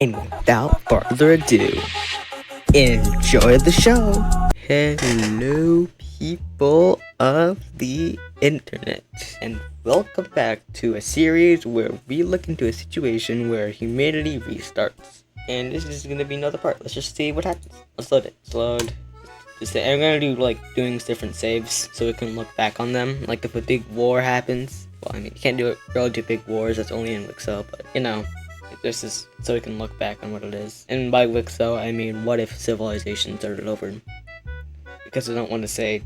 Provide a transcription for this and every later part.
And without further ado, enjoy the show. Hello, people of the internet, and welcome back to a series where we look into a situation where humanity restarts. And this is gonna be another part. Let's just see what happens. Let's load it. Let's load. I'm gonna do doing different saves so we can look back on them. Like if a big war happens. Well, I mean, you can't do it really do big wars. That's only in Wixo, but you know. This is so we can look back on what it is. And by Wixo, I mean what if civilization started over. Because I don't want to say,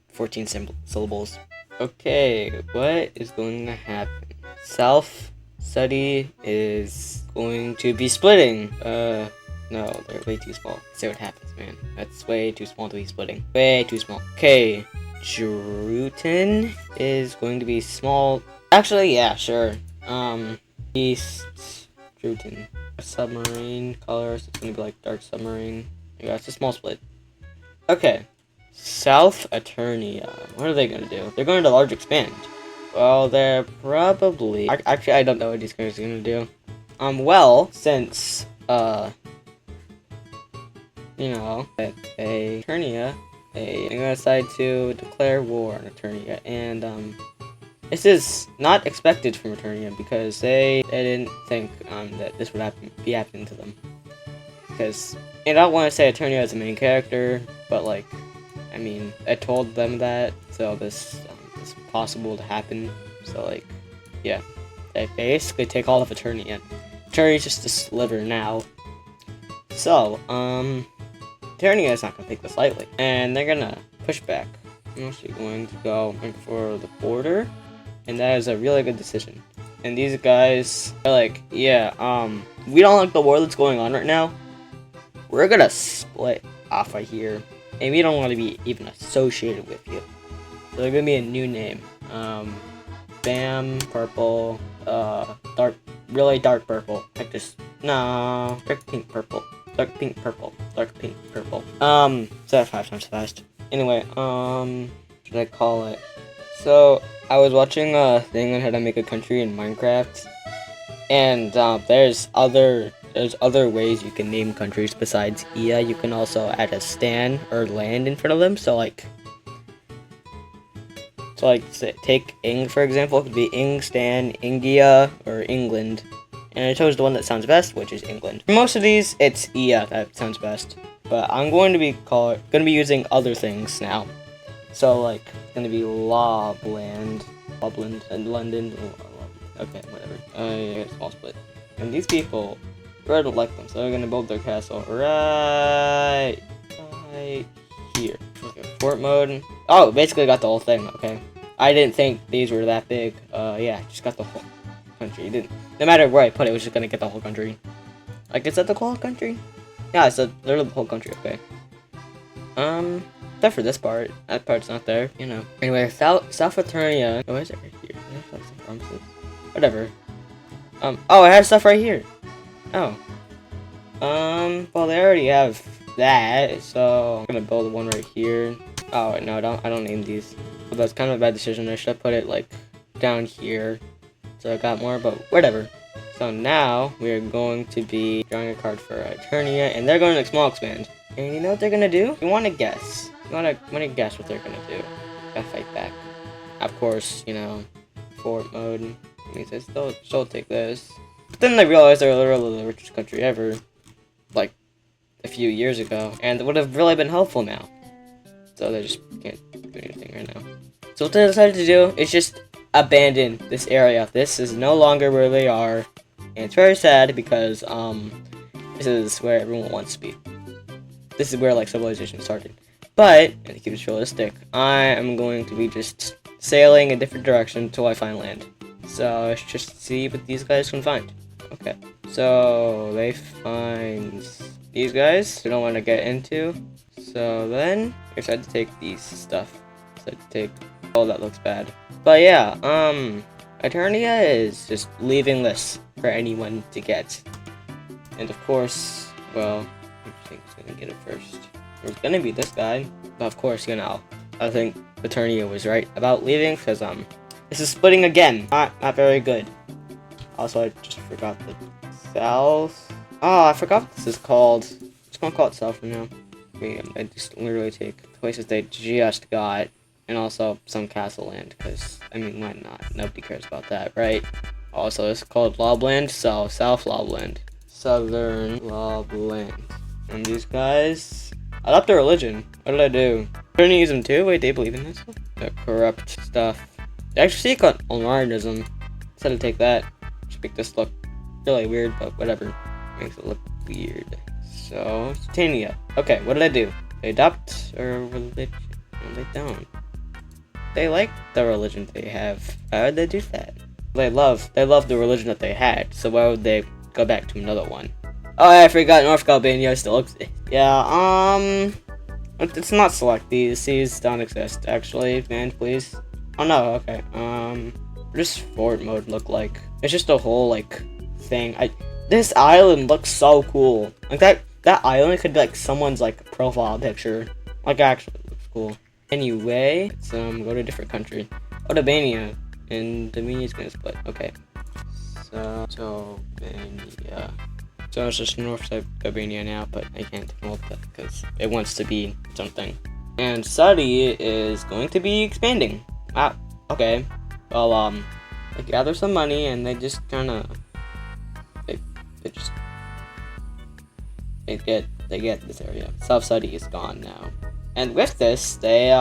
14 syllables. Okay, what is going to happen? Self-study is going to be splitting. No, they're way too small. Let's see what happens, man. That's way too small to be splitting. Way too small. Okay, Druten is going to be small. Actually, yeah, sure. East... Druten. Submarine colors, it's gonna be like dark submarine. Yeah, it's a small split. Okay. South Eternia. What are they gonna do? They're going to large expand. Well, they're probably... Actually, I don't know what these guys are gonna do. Well, since, you know, that Eternia, they're gonna decide to declare war on Eternia, and, this is not expected from Eternia because they didn't think that this would be happening to them. Because I don't want to say Eternia is the main character, but I mean, I told them that, so this is possible to happen. So yeah, they basically take all of Eternia. Eternia is just a sliver now. So Eternia is not gonna take this lightly, and they're gonna push back. I'm actually going to go for the border. And that is a really good decision. And these guys are like, yeah, we don't like the war that's going on right now. We're gonna split off right here. And we don't want to be even associated with you. So they're gonna be a new name. Bam, purple, really dark purple. Like this, no, dark pink purple. Dark pink purple. Dark pink purple. Say that 5 times fast. Anyway, what should I call it? So, I was watching a thing on how to make a country in Minecraft, and there's other ways you can name countries besides IA. You can also add a stan or land in front of them. So take Ing for example. It could be Ing, Stan, India, or England, and I chose the one that sounds best, which is England. For most of these, it's IA that sounds best, but I'm going to be using other things now. So, it's gonna be Lobland, and London. Okay, whatever. Yeah, small split. And these people, I don't like them, so they're gonna build their castle right here. Okay, fort mode. Oh, basically got the whole thing. Okay, I didn't think these were that big. Yeah, just got the whole country. No matter where I put it, it was just gonna get the whole country. Is that the whole country? Yeah, it's literally the whole country. Okay. Except for this part. That part's not there, you know. Anyway, South Eternia. Oh, why is it right here? Whatever. Oh, it has stuff right here. Oh. Well, they already have that, so I'm gonna build one right here. Oh, no, I don't name these. Well, that's kind of a bad decision. I should have put it, down here, so I got more, but whatever. So now, we are going to be drawing a card for Eternia, and they're going to small expand. And you know what they're gonna do? You wanna guess. You wanna guess what they're gonna do. Gotta fight back. Of course, you know, fort mode. I mean, still take this. But then they realized they're literally the richest country ever. A few years ago. And it would have really been helpful now. So they just can't do anything right now. So what they decided to do is just abandon this area. This is no longer where they are. And it's very sad because, this is where everyone wants to be. This is where civilization started. But, and to keep it realistic, I am going to be just sailing a different direction until I find land. So let's just see what these guys can find. Okay. So they find these guys they don't want to get into. So then I decide to take these stuff. Oh, that looks bad. But yeah, Eternia is just leaving this for anyone to get. And of course, well, I think it's gonna get it first. It's gonna be this guy, but of course, you know, I think Eternia was right about leaving because this is splitting again. Not very good. Also, I just forgot the south. Oh, I forgot what this is called. Just gonna call it South for now. I just literally take places they just got, and also some castle land, because, I mean, why not? Nobody cares about that, right? Also, it's called Lobland, so South Lobland. Southern Lobland. And these guys... adopt their religion. What did I do? Couldn't use them too? Wait, they believe in this? The corrupt stuff. They actually seek on Alarianism. Instead of take that. Just make this look really weird, but whatever. Makes it look weird. So, Titania. Okay, what did I do? They adopt a religion. No, they don't. They like the religion they have. Why would they do that? They love the religion that they had, so why would they go back to another one? Oh, I forgot North Albania still exists. Yeah, it's not select. These don't exist, actually. Man, please. Oh, no, okay. What does fort mode look like? It's just a whole, like, thing. This island looks so cool. Like, that island could be, like, someone's, like, profile picture. Like, actually, it looks cool. Anyway, let's, go to a different country. Oh, Albania. And Albania's gonna split. Okay. So, Albania. So it's just North Albania now, but I can't take them that because it wants to be something. And Saudi is going to be expanding. Wow. Okay. Well, they gather some money and they just kind of they get this area. South Saudi is gone now, and with this they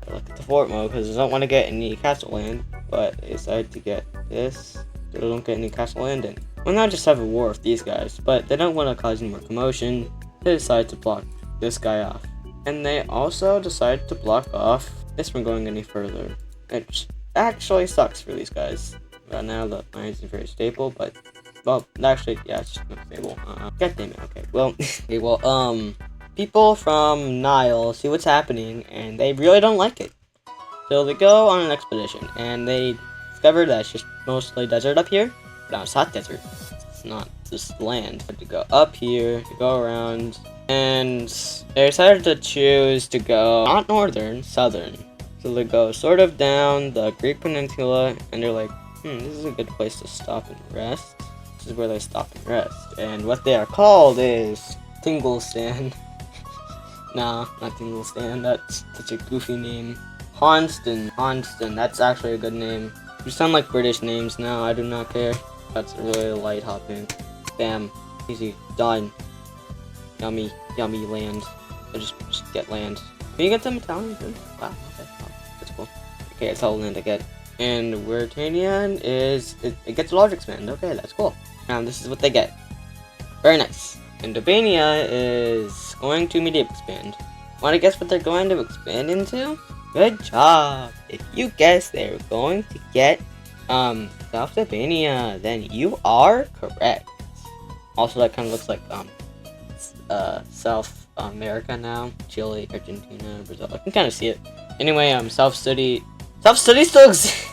look at the fort mode because they don't want to get any castle land, but they decide to get this. They don't get any castle land in. Well, not just have a war with these guys, but they don't want to cause any more commotion. They decide to block this guy off. And they also decide to block off this from going any further. Which actually sucks for these guys. Right now, the mines are very stable, but... well, actually, yeah, it's just not stable. God damn it, okay. Well, okay, well, people from Nile see what's happening, and they really don't like it. So they go on an expedition, and they discover that it's just mostly desert up here. No, it's hot desert. It's not just land. But to go up here, to go around, and they decided to choose to go not northern, southern. So they go sort of down the Greek Peninsula, and they're like, this is a good place to stop and rest. This is where they stop and rest. And what they are called is Tinglestan. Nah, not Tinglestan. That's such a goofy name. Honston. That's actually a good name. You sound like British names now. I do not care. That's really light hopping. Bam. Easy. Done. Yummy land. So just get land. Can you get some Italian food? Wow, okay. Oh, that's cool. Okay, that's all the land I get. And Mauritania is... it gets a large expand. Okay, that's cool. Now this is what they get. Very nice. And Albania is going to medium expand. Wanna guess what they're going to expand into? Good job! If you guess they're going to get South Albania, then you are correct. Also, that kind of looks like South America now. Chile, Argentina, Brazil. I can kind of see it. Anyway, South City still exists.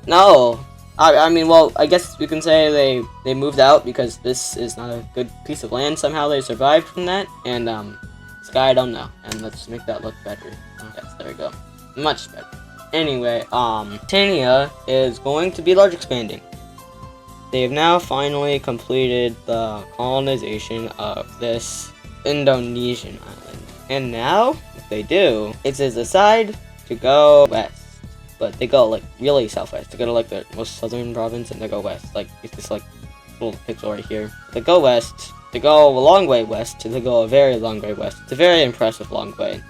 No. I mean, well, I guess we can say they moved out because this is not a good piece of land. Somehow they survived from that, and this guy I don't know. And let's make that look better. Yes, there we go. Much better. Anyway, Titania is going to be large expanding. They have now finally completed the colonization of this Indonesian island. And now, what they do is they decide to go west. But they go, like, really southwest. They go to, like, the most southern province, and they go west. Like, it's this, like, little pixel right here. They go west. They go a long way west. They go a very long way west. It's a very impressive long way.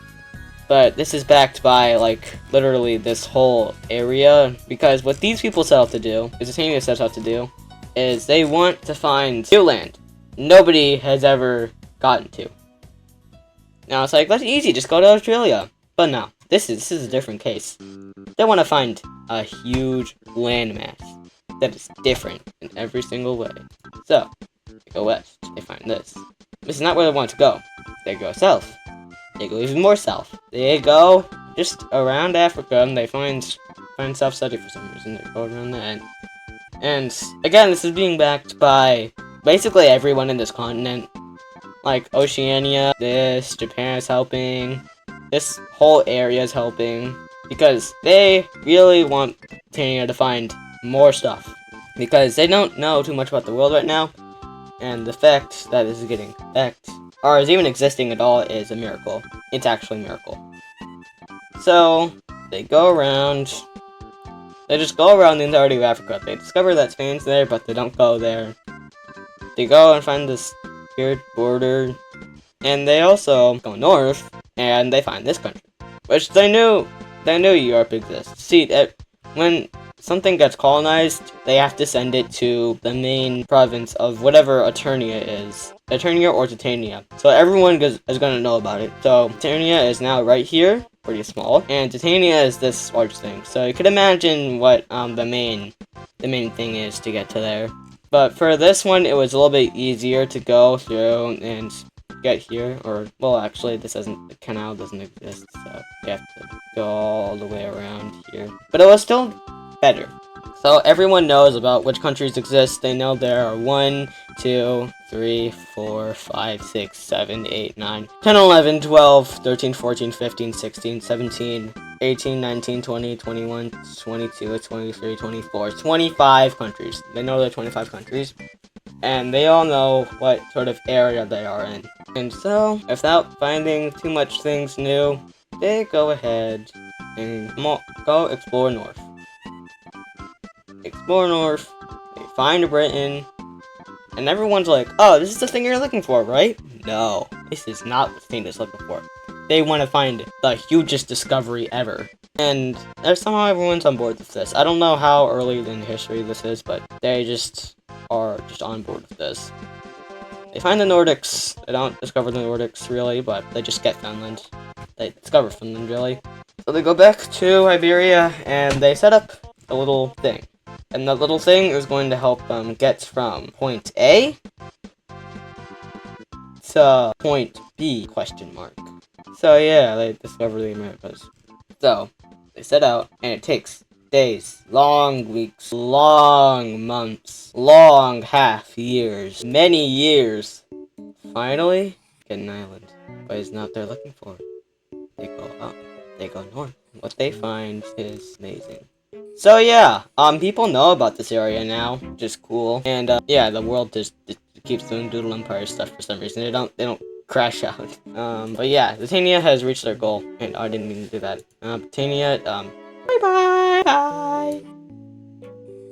But this is backed by, like, literally this whole area. Because what these people set out to do, Titania sets out to do, is they want to find new land nobody has ever gotten to. Now, it's like, that's easy, just go to Australia. But no, this is a different case. They want to find a huge landmass that is different in every single way. So, they go west, they find this. This is not where they want to go. They go south. They go even more south. They go just around Africa, and they find South Saudi for some reason. They go around that. And again, this is being backed by basically everyone in this continent. Like Oceania, Japan is helping. This whole area is helping. Because they really want Titania to find more stuff. Because they don't know too much about the world right now. and the fact that this is getting effect, or is even existing at all, is a miracle. It's actually a miracle. So, they go around, they just go around the entirety of Africa. They discover that Spain's there, but they don't go there. They go and find this weird border, and they also go north, and they find this country, which they knew Europe exists. See, when something gets colonized, they have to send it to the main province of whatever Eternia is. Eternia or Titania. So everyone is going to know about it. So Eternia is now right here, pretty small, and Titania is this large thing. So you could imagine what the main thing is to get to there. But for this one, it was a little bit easier to go through and get here, or, well, actually, the canal doesn't exist, so you have to go all the way around here. But it was still better. So everyone knows about which countries exist. They know there are 1, 2, 3, 4, 5, 6, 7, 8, 9, 10, 11, 12, 13, 14, 15, 16, 17, 18, 19, 20, 21, 22, 23, 24, 25 countries. They know there are 25 countries. And they all know what sort of area they are in. And so, without finding too much things new, they go ahead and go explore north. Explore north, they find Britain, and everyone's like, oh, this is the thing you're looking for, right? No, this is not the thing that's looking for. They want to find the hugest discovery ever. And somehow everyone's on board with this. I don't know how early in history this is, but they just are just on board with this. They find the Nordics. They don't discover the Nordics, really, but they just get Finland. They discover Finland, really. So they go back to Iberia, and they set up a little thing. And that little thing is going to help them get from point A to point B, question mark. So yeah, they discover the Americas. So, they set out, and it takes days, long weeks, long months, long half years, many years. Finally, get an island, but it's not what they're looking for. They go up, they go north. What they find is amazing. So yeah, people know about this area now, which is cool. And yeah, the world just keeps doing Doodle Empire stuff for some reason. They don't crash out. But yeah, Titania has reached their goal, and I didn't mean to do that. Titania, bye.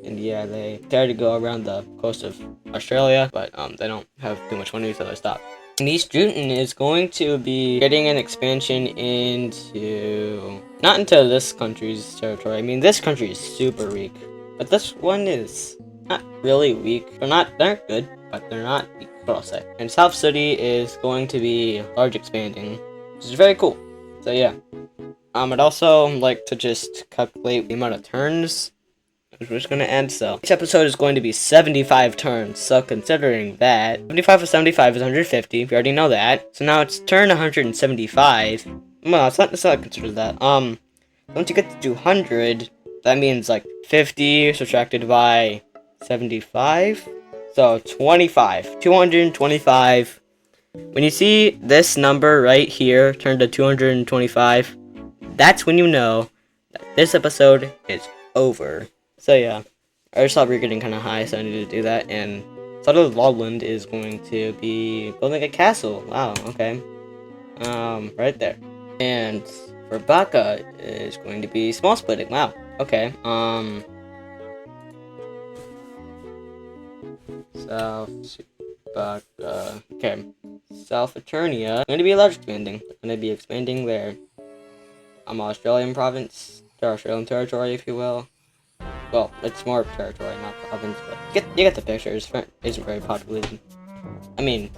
And yeah, they try to go around the coast of Australia, but they don't have too much money, so they stop. And East Newton is going to be getting an expansion into... not into this country's territory. I mean, this country is super weak. But this one is not really weak. They're good, but they're not weak, what I'll say. And South City is going to be large expanding, which is very cool. So yeah. I'd also like to just calculate the amount of turns which we're just going to end. So each episode is going to be 75 turns. So considering that, 75 plus 75 is 150. We already know that. So now it's turn 175. Well, it's not considered that. Once you get to 200, that means like 50 subtracted by 75. So 25. 225. When you see this number right here turned to 225, that's when you know that this episode is over. So yeah, I just thought we were getting kind of high, so I needed to do that. And Subtle Logland is going to be building a castle. Wow, okay. Right there. And for Baka is going to be small splitting. Wow, okay. South Baka. Okay. South Eternia going to be large expanding. Going to be expanding there. Australian province, their Australian territory, if you will. Well, it's more territory, not province, but you get the picture. It isn't very populated. I mean,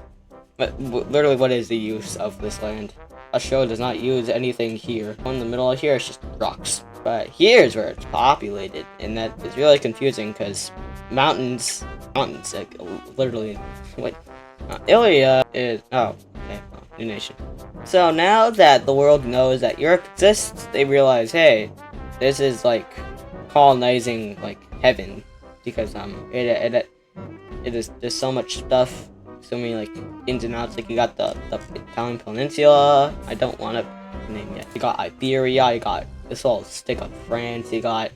literally, what is the use of this land? Australia does not use anything here. In the middle of here, it's just rocks. But here's where it's populated, and that is really confusing because mountains, like literally, what? Ilya is okay, new nation. So now that the world knows that Europe exists, they realize, hey, this is like colonizing like heaven, because it is, there's so much stuff, so many like ins and outs. Like you got the Italian peninsula. I don't want to name yet. You got Iberia. You got this whole stick of France. You got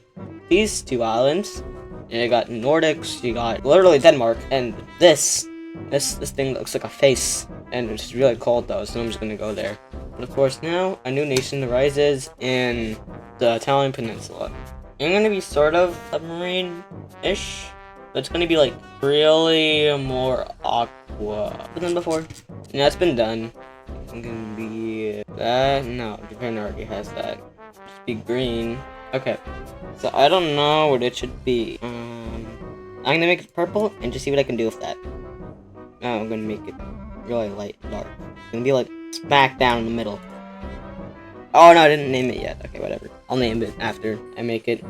these two islands. And you got Nordics. You got literally Denmark, and this This thing looks like a face, and it's really cold though, so I'm just gonna go there. But of course, now a new nation arises in the Italian Peninsula. I'm gonna be sort of submarine-ish, but it's gonna be like really more aqua than before. And that's been done. It's gonna be that. No, Japan already has that. Just be green. Okay, so I don't know what it should be. I'm gonna make it purple and just see what I can do with that. Oh, I'm gonna make it really light dark. It's gonna be like smack down in the middle. Oh no, I didn't name it yet. Okay, whatever. I'll name it after I make it.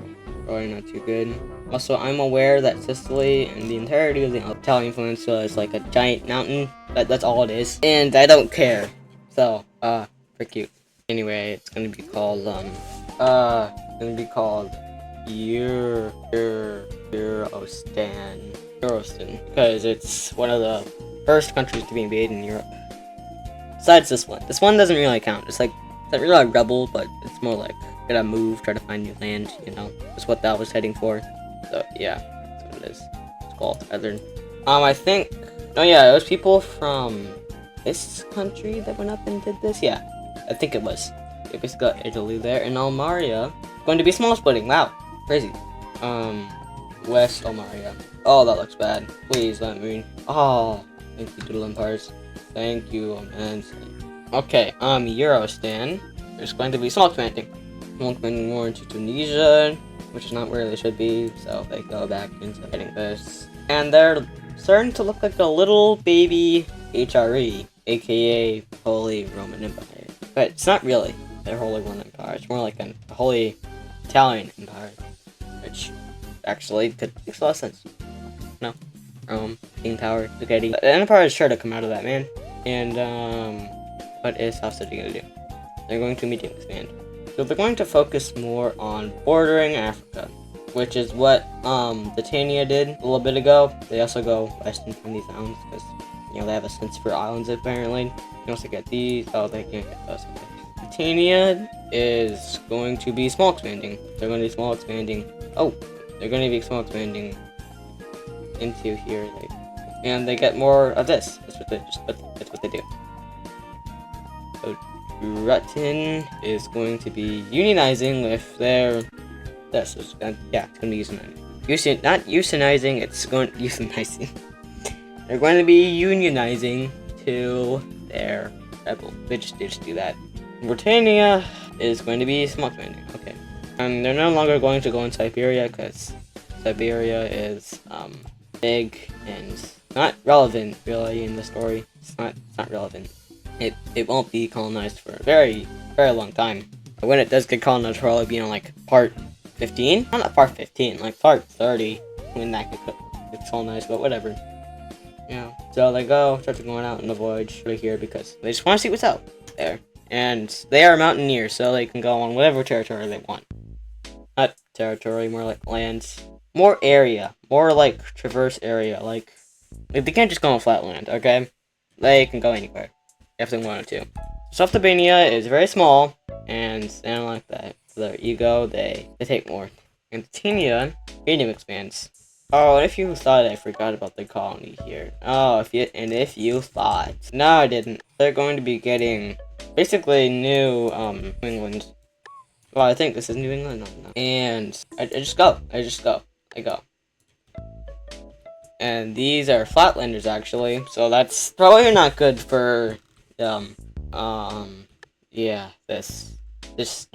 Probably not too good. Also, I'm aware that Sicily and the entirety of the Italian Peninsula is like a giant mountain. That's all it is. And I don't care. So, pretty cute. Anyway, it's gonna be called, Eurostan. Because it's one of the first countries to be invaded in Europe. Besides this one. This one doesn't really count. It's not really a rebel, but it's more like gotta move, try to find new land, you know. That's what that was heading for. So yeah, that's what it is. It's called Southern. I think oh yeah, it was people from this country that went up and did this. Yeah, I think it was. It basically got Italy there, and Almaria going to be small splitting. Wow, crazy. West Almaria. Oh, that looks bad. Please let me. Oh, thank you, Doodle Empires. Thank you immensely. Okay, Eurostan. There's going to be small expanding. Small expanding more into Tunisia, which is not where they should be, so they go back into hitting this. And they're starting to look like a little baby HRE, aka Holy Roman Empire. But it's not really their Holy Roman Empire, it's more like a Holy Italian Empire, which actually makes a lot of sense. No? Rome, King Tower, spaghetti. The Empire is sure to come out of that, man. And, what is South City gonna do? They're going to medium expand. So they're going to focus more on bordering Africa, which is what Titania did a little bit ago. They also go west from these islands because you know they have a sense for islands apparently. You also get these. Oh, they can't get those. Okay. Titania is going to be small expanding. They're going to be small expanding. Oh, they're going to be small expanding into here, and they get more of this. That's what they do. So Rutten is going to be unionizing with their. This is yeah, it's going to be unionizing. Not euthanizing. It's going euthanizing. They're going to be unionizing to their rebel. They just do that. Britannia is going to be small expanding. Okay, and they're no longer going to go in Siberia because Siberia is big and not relevant really in the story. It's not relevant. It won't be colonized for a very, very long time. But when it does get colonized, it'll probably be on like part 15? Not part 15, like part 30 when that gets colonized, but whatever. Yeah. So they start going out on the voyage over here because they just want to see what's out there. And they are mountaineers, so they can go on whatever territory they want. Not territory, more like lands. More area. More like traverse area. Like they can't just go on flat land, okay? They can go anywhere if they wanted to. South Albania is very small, and they don't like that. So their ego, they take more. And Titania, medium expands. Oh, and if you thought I forgot about the colony here. Oh, if you thought. No, I didn't. They're going to be getting basically new, New England. Well, I think this is New England. No. And I just go. I go. And these are flatlanders, actually. So that's probably not good for, yeah, this. It's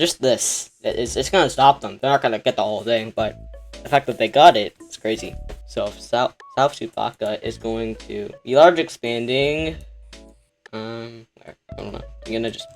gonna stop them. They're not gonna get the whole thing, but the fact that they got it, it's crazy. So South Sufaka is going to be large expanding. Where? I don't know. I'm just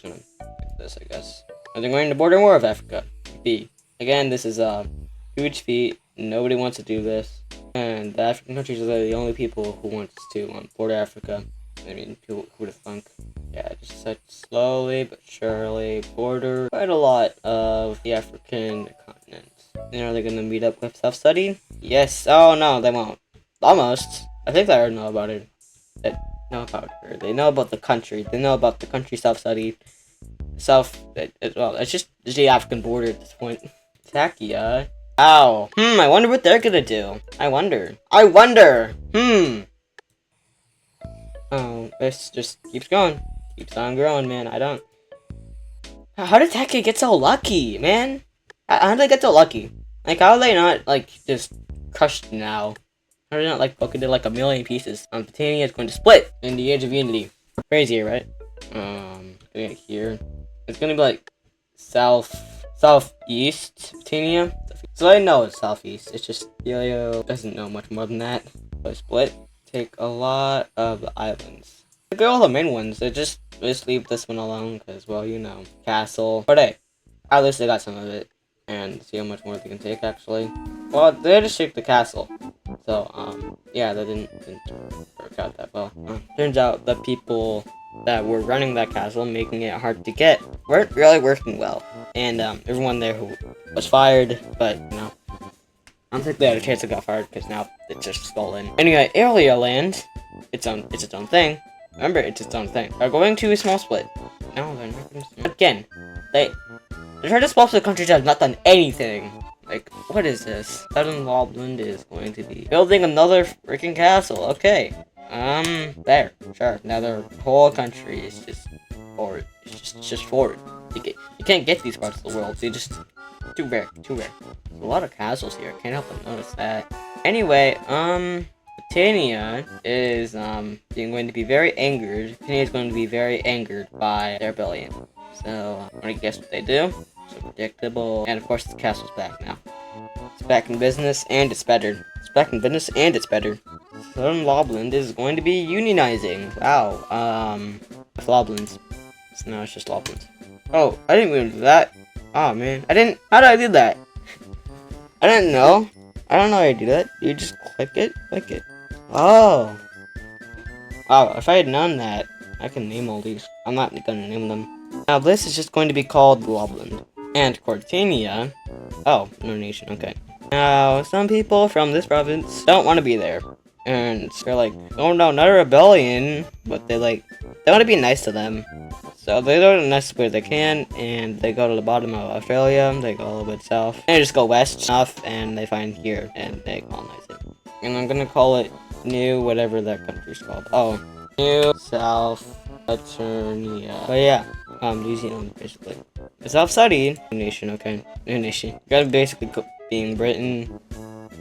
gonna pick this, I guess. And they're going to border more of Africa. B. Again, this is a huge feat. Nobody wants to do this, and the African countries are the only people who want to border Africa. I mean, who would have thunk? Yeah, just such slowly but surely border quite a lot of the African continent. And are they going to meet up with self-study? Yes. Oh, no, they won't. Almost. I think they already know about it. They know about her. They know about the country. They know about the country self-study. Well, it's just the African border at this point. Takia. Ow. I wonder what they're gonna do. I wonder. Oh, this just keeps going. Keeps on growing, man. I don't... How did that kid get so lucky, man? How did they get so lucky? Like, how are they not, like, just crushed now? How are they not, like, broken into, like, a million pieces? Titania is going to split in the Age of Unity. Crazy, right? Gonna get here. It's gonna be, like, southeast Titania. So I know it's southeast. It's just, Helio doesn't know much more than that. So split. Take a lot of the islands. Look at all the main ones. They just leave this one alone because, well, you know, castle. But hey, at least they got some of it, and see how much more they can take. Actually, well, they just took the castle, so yeah, that didn't work out that well. Turns out the people that were running that castle, making it hard to get, weren't really working well, and everyone there who was fired, but you know. I don't think they had a chance to get fired because now it's just stolen. Anyway, Area Land, it's its own thing. Remember, it's its own thing. They're going to a small split. No, they're not going to. Again, they're trying to split up the countries that have not done anything. Like, what is this? Southern Lobland is going to be building another freaking castle. Okay. There. Sure. Now their whole country is just forward. It's just forward. You can't get these parts of the world. So you just too rare. There's a lot of castles here. Can't help but notice that. Anyway, Britannia is going to be very angered. Britannia is going to be very angered by their rebellion. So I'm gonna guess what they do. So predictable. And of course the castle's back now. It's back in business and it's better. Southern Lobland is going to be unionizing. Wow. With Loblands. So now it's just Loblands. Oh, I didn't even do that. Oh man. How did I do that? I didn't know. I don't know how you do that. You just click it. Oh. Wow, if I had known that, I can name all these. I'm not gonna name them. Now this is just going to be called Lobland. And Cortania. Oh, no nation, okay. Now, some people from this province don't want to be there. And they're like, oh no, not a rebellion. But they want to be nice to them. So they go to the next where they can, and they go to the bottom of Australia, they go a little bit south, and they just go west enough, and they find here, and they colonize it. And I'm gonna call it New, whatever that country's called. Oh, New South Eternia. But yeah, New Zealand, basically. The South Saudi nation, okay. New nation. Gotta basically being Britain.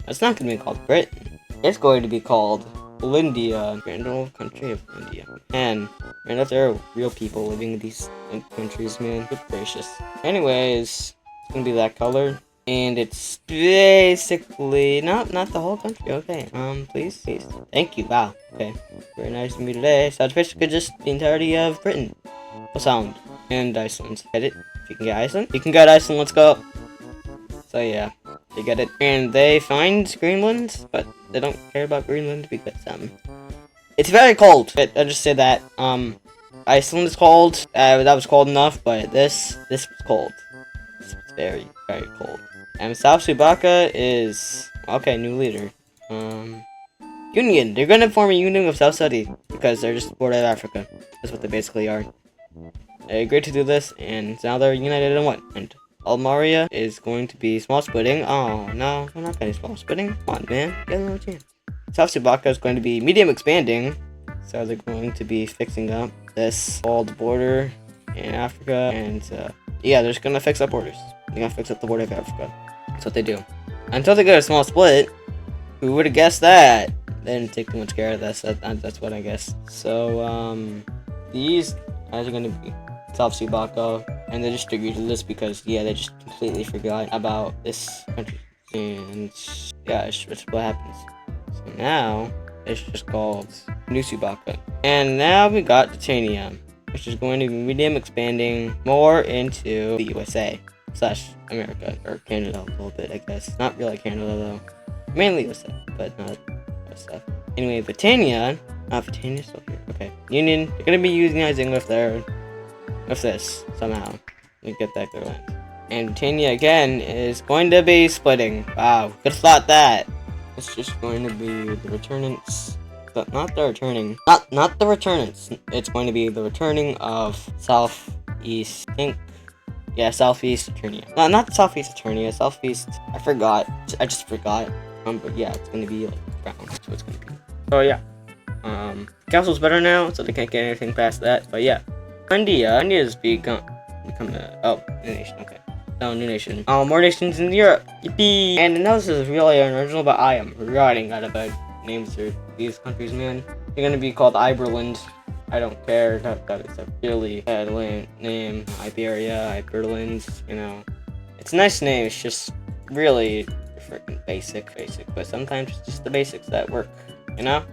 It's not gonna be called Britain. It's going to be called India, grand old country of India. And if there are real people living in these countries, man, good gracious. Anyways, it's gonna be that color, and it's basically not the whole country. Okay, please. Thank you. Wow. Okay, very nice to meet you today. So it's basically just the entirety of Britain. Sound and Iceland. Get it? If you can get Iceland, you can get Iceland. Let's go. So yeah, they get it, and they find Greenland, but they don't care about Greenland because it's very cold. But I just said that Iceland is cold. That was cold enough, but this was cold. This was very cold. And South Subaka is okay. New leader. Union. They're gonna form a union with South Saudi because they're just border of Africa. That's what they basically are. They agreed to do this, and now they're united in one. And Almaria is going to be small splitting. Oh no, we're not gonna small splitting. Come on, man, get another chance. South Subaka is going to be medium expanding, so they're going to be fixing up this old border in Africa, and yeah, they're just gonna fix up borders. They're gonna fix up the border of Africa. That's what they do. Until they get a small split. Who would have guessed that? They didn't take too much care of this. That's what I guess. So these guys are gonna be South Subaka, and they just agreed to this because yeah, they just completely forgot about this country, and yeah, it's what happens. So now it's just called New Subaka, and now we got Titania, which is going to be medium expanding more into the USA / America or Canada a little bit, I guess. Not really Canada though, mainly USA, but not stuff. Anyway, Britannia still here. Okay, Union. They're gonna be unionizing with this somehow. We get that clear land. And Britannia again is going to be splitting. Wow, could have thought that. It's just going to be the returnants. Not the returning. Not the returnants. It's going to be the returning of Southeast. I think. Yeah, Southeast Eternia. No, not Southeast Eternia. Southeast. I forgot. I just forgot. But yeah, it's gonna be like brown. That's what it's gonna be. Oh yeah. Castle's better now, so they can't get anything past that. But yeah, India has become a new nation. Okay, no, new nation. More nations in Europe. Yippee! And I know this is really unoriginal, but I am rotting out of bed. Names for these countries, man. They're gonna be called Iberland. I don't care. That is a really bad name. Iberia, Iberland. You know, it's a nice name. It's just really freaking basic. But sometimes it's just the basics that work. You know,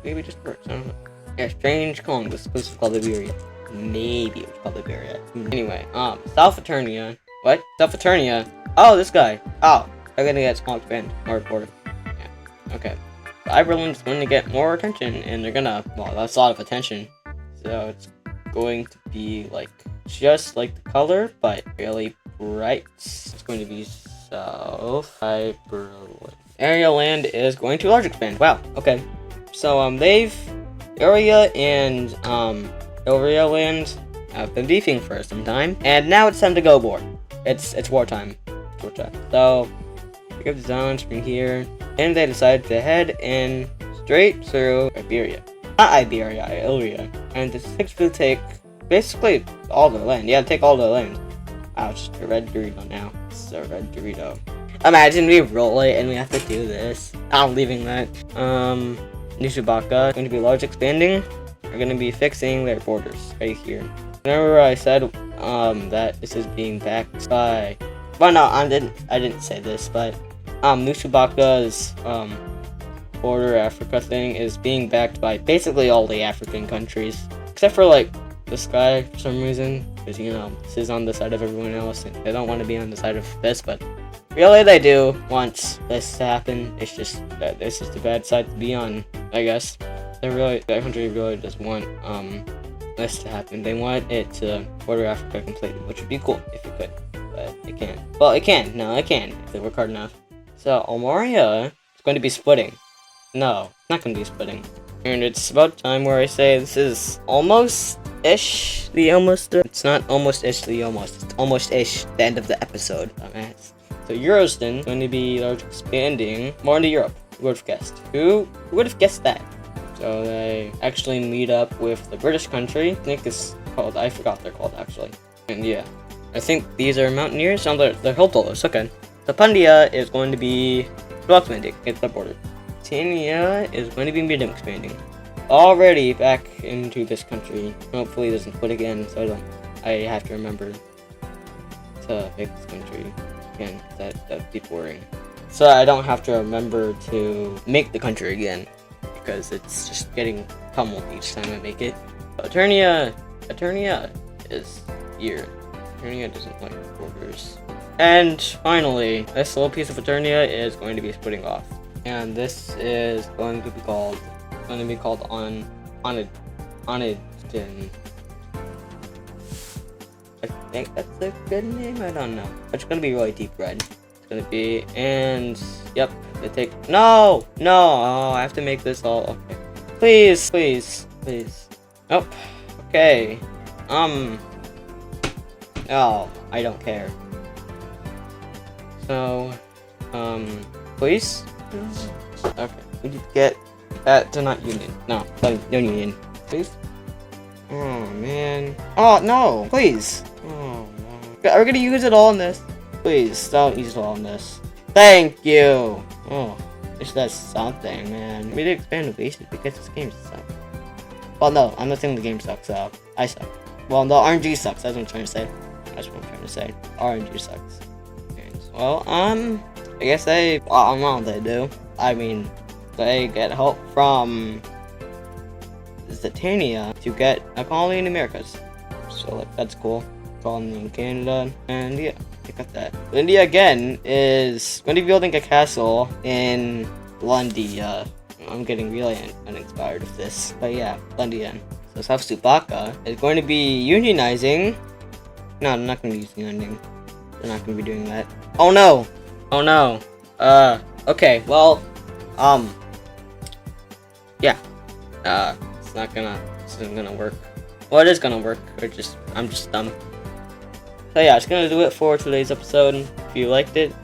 maybe it just works. I don't know. Yeah, strange calling. This was called Iberia. Maybe it was called Iberia. Anyway, South Eternia. What? South Eternia? Oh, this guy. Oh, they're gonna get small expand or border. Yeah. Okay. Iberland's going to get more attention, and they're gonna, well, that's a lot of attention. So it's going to be like just like the color, but really bright. It's going to be South Iberland. Area land is going to large expand. Wow. Okay. So they've area and area land have been beefing for some time, and now it's time to go war. It's wartime. So pick up the zones from here. And they decided to head in straight through Iberia. Not Iberia, Illyria. And this will take basically all the land. Yeah, take all the land. Ouch, a red Dorito now. It's a red Dorito. Imagine we roll it and we have to do this. I'm leaving that. Nishibaka, going to be large expanding. We're going to be fixing their borders right here. Remember I said that this is being backed by... Well, no, I didn't say this, but... Nushibaka's border Africa thing is being backed by basically all the African countries, except for like this guy for some reason, because you know this is on the side of everyone else, and they don't want to be on the side of this, but really they do want this to happen. It's just that this is the bad side to be on, I guess. That country really does want this to happen. They want it to border Africa completely, which would be cool if it could, but it can't. Well, it can. No, it can if they work hard enough. So, Almaria is going to be splitting. No, not going to be splitting. And it's about time where I say this is almost-ish the almost. It's not almost-ish the almost. It's almost-ish the end of the episode. Dumbass. So, Euroston is going to be large expanding more into Europe. Who would have guessed? Who would have guessed that? So, they actually meet up with the British country. I think it's called, I forgot what they're called actually. And yeah, I think these are mountaineers. No, they're hill dwellers. Okay. So Pandia is going to be expanding at the border. Tania is going to be medium expanding. Already back into this country. Hopefully it doesn't split again, so I have to remember to make this country again. That'd be boring. So I don't have to remember to make the country again, because it's just getting pummeled each time I make it. So Eternia is here. Eternia doesn't like borders. And finally, this little piece of Eternia is going to be splitting off, and this is going to be called Onedin. I think that's a good name. I don't know. It's gonna be really deep red. It's gonna be, and yep, they take no. Oh, I have to make this all okay. Please. Oh, okay. Oh, I don't care. So, please? Okay, we need to get that to not union. No union. Please? Oh, man. Oh, no! Please! Oh, no. Are we gonna use it all on this? Please, don't use it all on this. Thank you! Oh, wish that's something, man. We did expand the basic because this game sucks. Well, no, I'm not saying the game sucks, so I suck. Well, the RNG sucks, that's what I'm trying to say. RNG sucks. Well, I guess I don't know what they do. I mean, they get help from Zatania to get a colony in the Americas. So, like, that's cool. Colony in Canada, and yeah, I got that. India, again, is going to be building a castle in Lundia. I'm getting really uninspired of this. But yeah, Lundia. So, South Subaka is going to be unionizing. No, they're not going to be unionizing. They're not going to be doing that. Oh no! Okay, well, yeah. This isn't gonna work. Well, it is gonna work. I'm just dumb. So yeah, it's gonna do it for today's episode. If you liked it,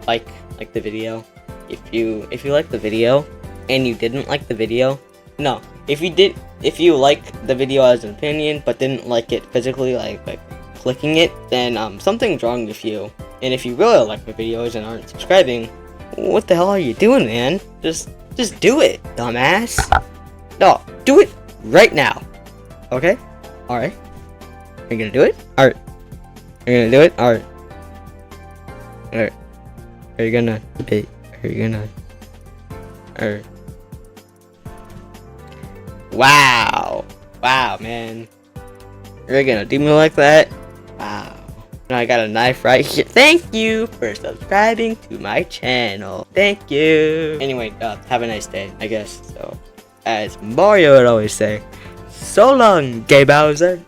like the video. If you liked the video and you didn't like the video, No, if you like the video as an opinion, but didn't like it physically, like clicking it, then something's wrong with you. And if you really like my videos and aren't subscribing, what the hell are you doing, man? Just do it, dumbass. No, do it right now. Okay? Alright. Are you gonna do it? Alright. Are you gonna do it? Alright. Alright. Are you gonna? Are you gonna? Alright. Wow. Wow, man. You're gonna do me like that? Wow. Now I got a knife right here. Thank you for subscribing to my channel. Thank you. Anyway, have a nice day, I guess. So, as Mario would always say, so long, Gay Bowser.